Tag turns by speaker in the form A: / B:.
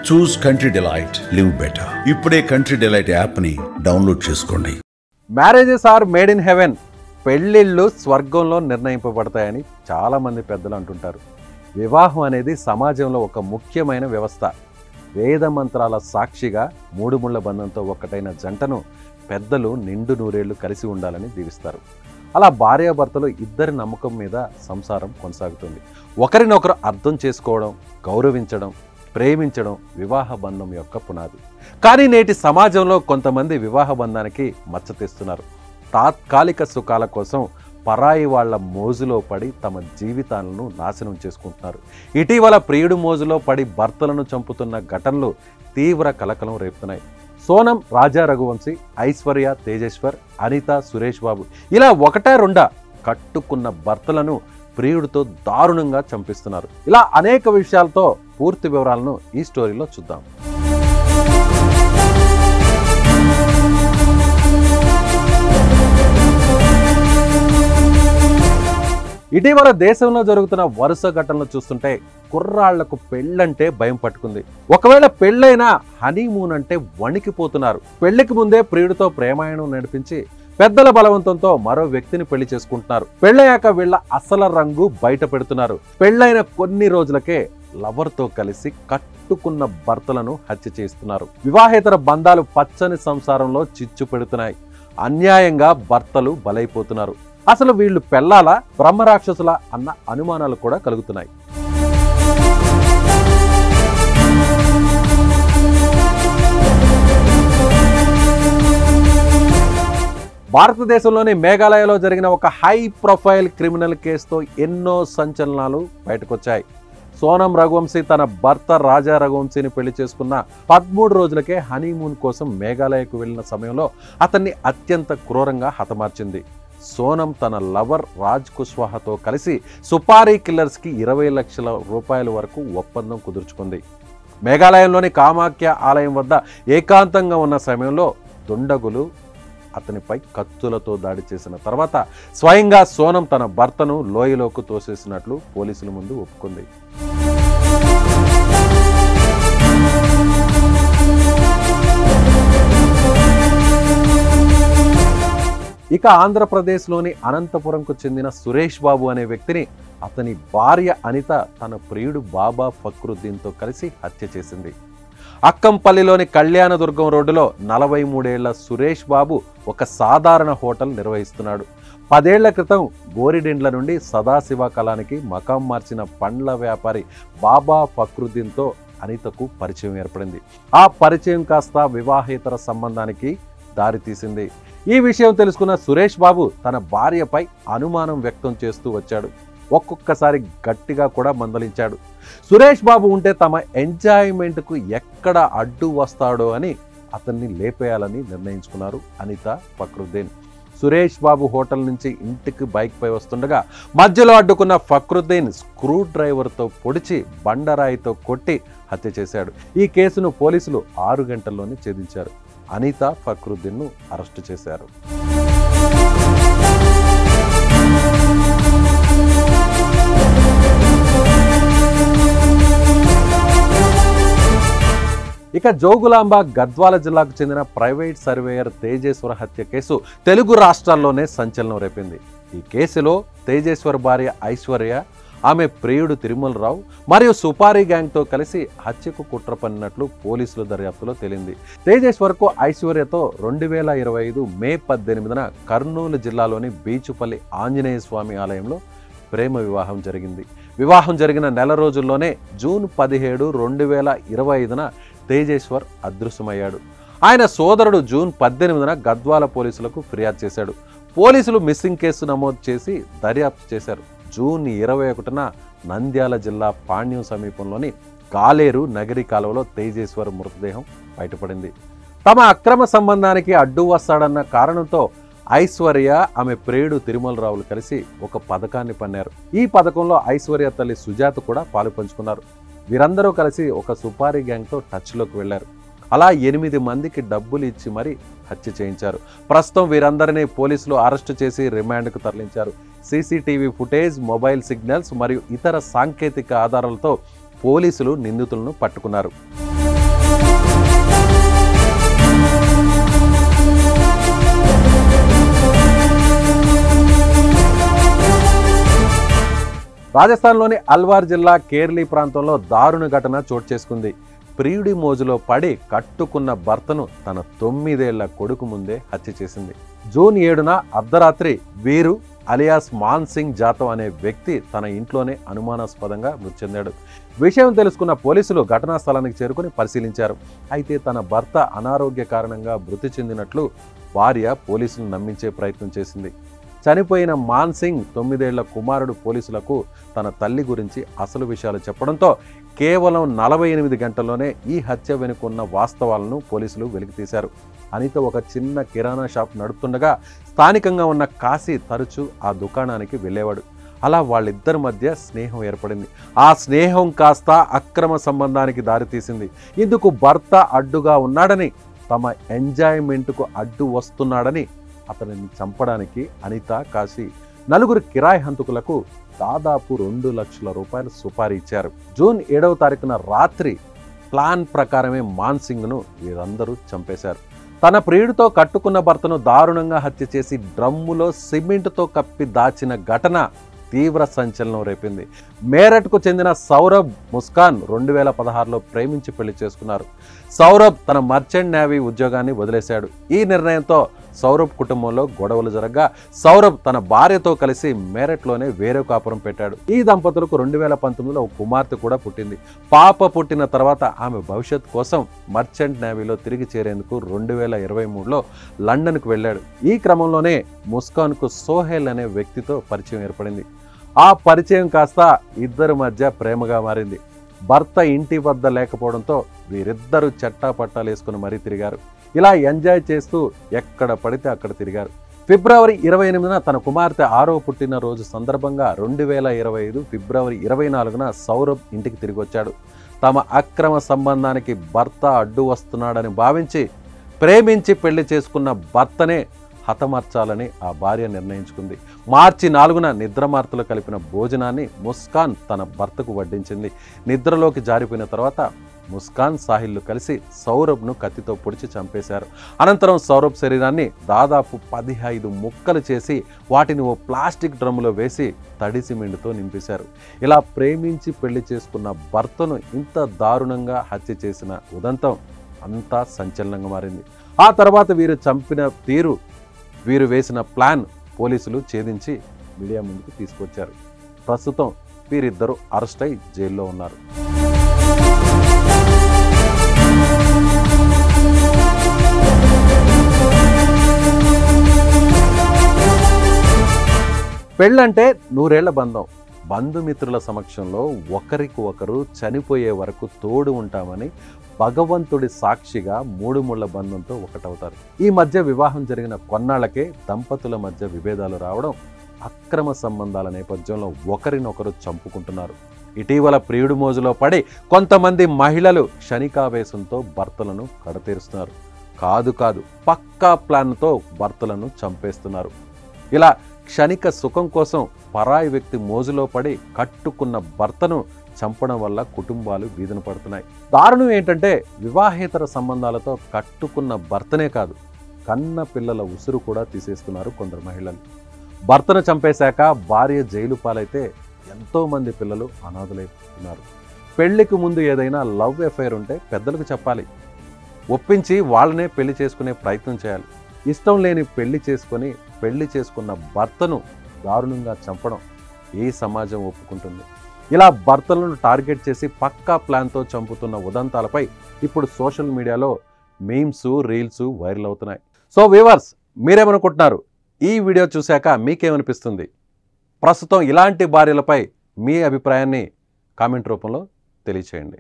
A: చూస్ Country Delight, live better. ఇప్పుడే Country Delight యాప్ని download చేసుకోండి.
B: Marriages are made in heaven. పెళ్ళిళ్ళు స్వర్గంలో నిర్ణయింపబడతాయని చాలామంది పెద్దలు అంటుంటారు. వివాహం అనేది సమాజంలో ఒక ముఖ్యమైన వ్యవస్థ. వేద మంత్రాల సాక్షిగా మూడు ముళ్ళ బంధంతో ఒక్కటైన జంటను పెద్దలు నిండు నూరేళ్లు కలిసి ఉండాలని దీవిస్తారు. అలా భార్యాభర్తలు ఇద్దరి నమ్మకం మీద సంసారం కొనసాగుతుంది. ఒకరినొకరు అర్థం చేసుకోవడం, గౌరవించడం, ప్రేమించడం వివాహ బంధం యొక్క పునాది. కానీ నేటి సమాజంలో కొంతమంది వివాహ బంధానికి మచ్చ తెస్తున్నారు. తాత్కాలిక సుఖాల కోసం పరాయి వాళ్ల మోజులో పడి తమ జీవితాలను నాశనం చేసుకుంటున్నారు. ఇటీవల ప్రియుడు మోజులో పడి భర్తలను చంపుతున్న ఘటనలు తీవ్ర కలకలం రేపుతున్నాయి. సోనం, రాజా రఘువంశీ, ఐశ్వర్య తేజేశ్వర్, అనిత, సురేష్ బాబు ఇలా ఒకటా రెండా కట్టుకున్న భర్తలను ప్రియుడితో దారుణంగా చంపిస్తున్నారు. ఇలా అనేక విషయాలతో పూర్తి వివరాలను ఈ స్టోరీలో చూద్దాం. ఇటీవల దేశంలో జరుగుతున్న వరుస ఘటనలు చూస్తుంటే కుర్రాళ్లకు పెళ్ళంటే భయం పట్టుకుంది. ఒకవేళ పెళ్ళైనా హనీమూన్ అంటే వణికిపోతున్నారు. పెళ్లికి ముందే ప్రియుడితో ప్రేమాయణం నడిపించి పెద్దల బలవంతంతో మరో వ్యక్తిని పెళ్లి చేసుకుంటున్నారు. పెళ్ళయ్యాక వీళ్ళ అసలు రంగు బయట పెడుతున్నారు. పెళ్ళైన కొన్ని రోజులకే లవర్తో కలిసి కట్టుకున్న భర్తలను హత్య చేస్తున్నారు. వివాహేతర బంధాలు పచ్చని సంసారంలో చిచ్చు పెడుతున్నాయి. అన్యాయంగా భర్తలు బలైపోతున్నారు. అసలు వీళ్ళు పెళ్ళాలా, బ్రహ్మరాక్షసులా అన్న అనుమానాలు కూడా కలుగుతున్నాయి. భారతదేశంలోని మేఘాలయలో జరిగిన ఒక హై ప్రొఫైల్ క్రిమినల్ కేసుతో ఎన్నో సంచలనాలు బయటకొచ్చాయి. సోనం రఘువంశీ తన భర్త రాజా రఘువంశీని పెళ్లి చేసుకున్న 13 రోజులకే హనీమూన్ కోసం మేఘాలయకు వెళ్లిన సమయంలో అతన్ని అత్యంత క్రూరంగా హతమార్చింది. సోనం తన లవర్ రాజ్ కుష్వాహాతో కలిసి సుపారీ కిల్లర్స్కి 20 లక్షల రూపాయల వరకు ఒప్పందం కుదుర్చుకుంది. మేఘాలయంలోని కామాఖ్య ఆలయం వద్ద ఏకాంతంగా ఉన్న సమయంలో దుండగులు అతనిపై కత్తులతో దాడి చేసిన తర్వాత స్వయంగా సోనం తన భర్తను లోయలోకి తోసేసినట్లు పోలీసుల ముందు ఒప్పుకుంది. ఇక ఆంధ్రప్రదేశ్లోని అనంతపురంకు చెందిన సురేష్ బాబు అనే వ్యక్తిని అతని భార్య అనిత తన ప్రియుడు బాబా ఫక్రుద్దీన్తో కలిసి హత్య చేసింది. అక్కంపల్లిలోని కళ్యాణదుర్గం రోడ్డులో 43 ఏళ్ల సురేష్ బాబు ఒక సాధారణ హోటల్ నిర్వహిస్తున్నాడు. 10 ఏళ్ల క్రితం గోరిడెండ్ల నుండి సదాశివ కళానికి మకాం మార్చిన పండ్ల వ్యాపారి బాబా ఫక్రుద్దీన్తో అనితకు పరిచయం ఏర్పడింది. ఆ పరిచయం కాస్త వివాహేతర సంబంధానికి దారితీసింది. ఈ విషయం తెలుసుకున్న సురేష్ బాబు తన భార్యపై అనుమానం వ్యక్తం చేస్తూ వచ్చాడు. ఒక్కొక్కసారి గట్టిగా కూడా మందలించాడు. సురేష్ బాబు ఉంటే తమ ఎంజాయ్మెంట్కు ఎక్కడ అడ్డు వస్తాడో అని అతన్ని లేపేయాలని నిర్ణయించుకున్నారు అనిత, ఫక్రుద్దీన్. సురేష్ బాబు హోటల్ నుంచి ఇంటికి బైక్పై వస్తుండగా మధ్యలో అడ్డుకున్న ఫక్రుద్దీన్ స్క్రూ డ్రైవర్తో పొడిచి బండరాయితో కొట్టి హత్య చేశాడు. ఈ కేసును పోలీసులు 6 గంటల్లోనే ఛేదించారు. అనిత, ఫక్రుద్దీన్ను అరెస్టు చేశారు. ఇక జోగులాంబ గద్వాల జిల్లాకు చెందిన ప్రైవేట్ సర్వేయర్ తేజేశ్వర్ హత్య కేసు తెలుగు రాష్ట్రాల్లోనే సంచలనం రేపింది. ఈ కేసులో తేజేశ్వర్ భార్య ఐశ్వర్య, ఆమె ప్రియుడు తిరుమలరావు మరియు సుపారీ గ్యాంగ్తో కలిసి హత్యకు కుట్ర పన్నినట్లు పోలీసుల దర్యాప్తులో తేలింది. తేజేశ్వర్కు ఐశ్వర్యతో 2025 మే 18న కర్నూలు జిల్లాలోని బీచుపల్లి ఆంజనేయ స్వామి ఆలయంలో ప్రేమ వివాహం జరిగింది. వివాహం జరిగిన నెల రోజుల్లోనే జూన్ 17, 2025న తేజేశ్వర్ అదృశ్యమయ్యాడు. ఆయన సోదరుడు జూన్ 18న గద్వాల పోలీసులకు ఫిర్యాదు చేశాడు. పోలీసులు మిస్సింగ్ కేసు నమోదు చేసి దర్యాప్తు చేశారు. జూన్ 21న నంద్యాల జిల్లా పాణ్యం సమీపంలోని కాలేరు నగరి కాలువలో తేజేశ్వర్ మృతదేహం బయటపడింది. తమ అక్రమ సంబంధానికి అడ్డు వస్తాడన్న కారణంతో ఐశ్వర్య, ఆమె ప్రియుడు తిరుమలరావులు కలిసి ఒక పథకాన్ని పన్నారు. ఈ పథకంలో ఐశ్వర్య తల్లి సుజాత కూడా పాలు పంచుకున్నారు. వీరందరూ కలిసి ఒక సుపారీ గ్యాంగ్తో టచ్లోకి వెళ్లారు. అలా 8 మందికి డబ్బులు ఇచ్చి మరీ హత్య చేయించారు. ప్రస్తుతం వీరందరినీ పోలీసులు అరెస్టు చేసి రిమాండ్కు తరలించారు. సీసీటీవీ ఫుటేజ్, మొబైల్ సిగ్నల్స్ మరియు ఇతర సాంకేతిక ఆధారాలతో పోలీసులు నిందితులను పట్టుకున్నారు. రాజస్థాన్లోని అల్వార్ జిల్లా కేర్లీ ప్రాంతంలో దారుణ ఘటన చోటు చేసుకుంది. ప్రియుడి మోజులో పడి కట్టుకున్న భర్తను తన 9 ఏళ్ల కొడుకు ముందే హత్య చేసింది. జూన్ 7న అర్ధరాత్రి వీరు అలియాస్ మాన్ సింగ్ జాతవ్ అనే వ్యక్తి తన ఇంట్లోనే అనుమానాస్పదంగా మృతి చెందాడు. విషయం తెలుసుకున్న పోలీసులు ఘటనా స్థలానికి చేరుకుని పరిశీలించారు. అయితే తన భర్త అనారోగ్య కారణంగా మృతి చెందినట్లు భార్య పోలీసులను నమ్మించే ప్రయత్నం చేసింది. చనిపోయిన మాన్ సింగ్ 9 ఏళ్ల కుమారుడు పోలీసులకు తన తల్లి గురించి అసలు విషయాలు చెప్పడంతో కేవలం 48 గంటల్లోనే ఈ హత్య వెనుకున్న వాస్తవాలను పోలీసులు వెలికితీశారు. అనిత ఒక చిన్న కిరాణా షాప్ నడుపుతుండగా స్థానికంగా ఉన్న కాశీ తరచూ ఆ దుకాణానికి వెళ్ళేవాడు. అలా వాళ్ళిద్దరి మధ్య స్నేహం ఏర్పడింది. ఆ స్నేహం కాస్త అక్రమ సంబంధానికి దారితీసింది. ఇందుకు భర్త అడ్డుగా ఉన్నాడని, తమ ఎంజాయ్మెంట్కు అడ్డు వస్తున్నాడని అతనిని చంపడానికి అనిత, కాశీ 4 కిరాయి హంతకులకు దాదాపు 2 లక్షల రూపాయలు సుపారీ ఇచ్చారు. జూన్ 7వ తారీఖున రాత్రి ప్లాన్ ప్రకారమే మాన్ సింగ్ను వీరందరూ చంపేశారు. తన ప్రియుడితో కట్టుకున్న భర్తను దారుణంగా హత్య చేసి డ్రమ్ములో సిమెంట్తో కప్పి దాచిన ఘటన తీవ్ర సంచలనం రేపింది. మేరట్కు చెందిన సౌరభ్, ముస్కాన్ 2016లో ప్రేమించి పెళ్లి చేసుకున్నారు. సౌరభ్ తన మర్చెంట్ నేవీ ఉద్యోగాన్ని వదిలేశాడు. ఈ నిర్ణయంతో సౌరభ్ కుటుంబంలో గొడవలు జరగగా సౌరభ్ తన భార్యతో కలిసి మేరట్లోనే వేరే కాపురం పెట్టాడు. ఈ దంపతులకు 2019లో ఒక కుమార్తె కూడా పుట్టింది. పాప పుట్టిన తర్వాత ఆమె భవిష్యత్ కోసం మర్చెంట్ నేవీలో తిరిగి చేరేందుకు 2023లో లండన్కు వెళ్ళాడు. ఈ క్రమంలోనే ముస్కాన్కు సోహెల్ అనే వ్యక్తితో పరిచయం ఏర్పడింది. ఆ పరిచయం కాస్త ఇద్దరి మధ్య ప్రేమగా మారింది. భర్త ఇంటి వద్ద లేకపోవడంతో వీరిద్దరూ చట్టాపట్టాలు వేసుకుని మరీ తిరిగారు. ఇలా ఎంజాయ్ చేస్తూ ఎక్కడ పడితే అక్కడ తిరిగారు. ఫిబ్రవరి 28న తన కుమార్తె 6వ పుట్టినరోజు సందర్భంగా 2025 ఫిబ్రవరి 24న సౌరభ్ ఇంటికి తిరిగి వచ్చాడు. తమ అక్రమ సంబంధానికి భర్త అడ్డు వస్తున్నాడని భావించి ప్రేమించి పెళ్లి చేసుకున్న భర్తనే హతమార్చాలని ఆ భార్య నిర్ణయించుకుంది. మార్చి 4న నిద్రమార్తలు కలిపిన భోజనాన్ని ముస్కాన్ తన భర్తకు వడ్డించింది. నిద్రలోకి జారిపోయిన తర్వాత ముస్కాన్, సాహిల్లు కలిసి సౌరభ్ను కత్తితో పొడిచి చంపేశారు. అనంతరం సౌరభ్ శరీరాన్ని దాదాపు 15 ముక్కలు చేసి వాటిని ఓ ప్లాస్టిక్ డ్రమ్ములో వేసి తడి సిమెంట్తో నింపేశారు. ఇలా ప్రేమించి పెళ్లి చేసుకున్న భర్తను ఇంత దారుణంగా హత్య చేసిన ఉదంతం అంతా సంచలనంగా మారింది. ఆ తర్వాత వీరు చంపిన తీరు, వీరు వేసిన ప్లాన్ పోలీసులు ఛేదించి మీడియా ముందుకు తీసుకొచ్చారు. ప్రస్తుతం వీరిద్దరూ అరెస్ట్ అయి జైల్లో ఉన్నారు. పెళ్ళంటే 100 ఏళ్ల బంధం. బంధుమిత్రుల సమక్షంలో ఒకరికి ఒకరు చనిపోయే వరకు తోడు ఉంటామని భగవంతుడి సాక్షిగా 3 ముళ్ల బంధంతో ఒకటవుతారు. ఈ మధ్య వివాహం జరిగిన కొన్నాళ్లకే దంపతుల మధ్య విభేదాలు రావడం, అక్రమ సంబంధాల నేపథ్యంలో ఒకరినొకరు చంపుకుంటున్నారు. ఇటీవల ప్రియుడి మోజులో పడి కొంతమంది మహిళలు క్షణికావేశంతో భర్తలను కడతీరుస్తున్నారు. కాదు పక్కా ప్లాన్తో భర్తలను చంపేస్తున్నారు. ఇలా క్షణిక సుఖం కోసం పరాయి వ్యక్తి మోజులో పడి కట్టుకున్న భర్తను చంపడం వల్ల కుటుంబాలు వీధిన పడుతున్నాయి. దారుణం ఏంటంటే వివాహేతర సంబంధాలతో కట్టుకున్న భర్తనే కాదు, కన్న పిల్లల ఉసురు కూడా తీసేస్తున్నారు కొందరు మహిళలు. భర్తను చంపేశాక భార్య జైలు పాలైతే ఎంతోమంది పిల్లలు అనాథలైపోతున్నారు. పెళ్లికి ముందు ఏదైనా లవ్ అఫైర్ ఉంటే పెద్దలకు చెప్పాలి, ఒప్పించి వాళ్ళనే పెళ్లి చేసుకునే ప్రయత్నం చేయాలి. ఇష్టం లేని పెళ్లి చేసుకొని పెళ్లి చేసుకున్న భర్తను దారుణంగా చంపడం ఏ సమాజం ఒప్పుకుంటుంది? ఇలా భర్తలను టార్గెట్ చేసి పక్కా ప్లాన్తో చంపుతున్న ఉదంతాలపై ఇప్పుడు సోషల్ మీడియాలో మీమ్స్, రీల్స్ వైరల్ అవుతున్నాయి. సో వ్యూవర్స్, మీరేమనుకుంటున్నారు? ఈ వీడియో చూశాక మీకేమనిపిస్తుంది? ప్రస్తుతం ఇలాంటి భార్యలపై మీ అభిప్రాయాన్ని కామెంట్ రూపంలో తెలియచేయండి.